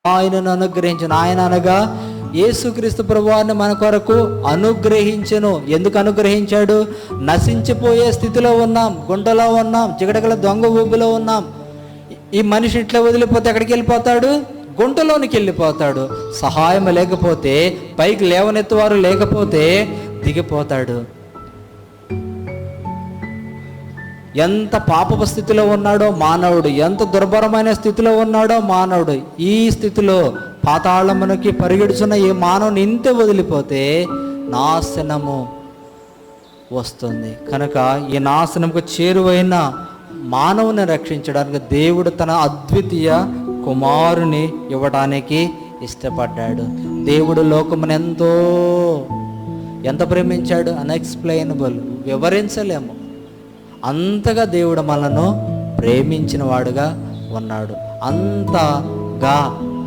ఆయనను అనుగ్రహించను. ఆయన అనగా యేసుక్రీస్తు ప్రభువారిని మన కొరకు అనుగ్రహించెను. ఎందుకు అనుగ్రహించాడు? నశించిపోయే స్థితిలో ఉన్నాం, గుంటలో ఉన్నాం, చిగడగల దొంగ ఊబిలో ఉన్నాం. ఈ మనిషి ఇట్లా వదిలిపోతే ఎక్కడికి వెళ్ళిపోతాడు? గుంటలోనికి వెళ్ళిపోతాడు. సహాయం లేకపోతే, పైకి లేవనెత్తువారు లేకపోతే దిగిపోతాడు. ఎంత పాపపు స్థితిలో ఉన్నాడో మానవుడు, ఎంత దుర్భరమైన స్థితిలో ఉన్నాడో మానవుడు. ఈ స్థితిలో పాతాళమునకి పరిగెడుచున్న ఈ మానవుని ఇంత వదిలిపోతే నాశనము వస్తుంది. కనుక ఈ నాశనముకు చేరువైన మానవుని రక్షించడానికి దేవుడు తన అద్వితీయ కుమారుని ఇవ్వడానికి ఇష్టపడ్డాడు. దేవుడు లోకమును ఎంత ప్రేమించాడు, అన్ఎక్స్ప్లెయినబుల్, వివరించలేము. అంతగా దేవుడు మనను ప్రేమించిన వాడుగా ఉన్నాడు. అంతగా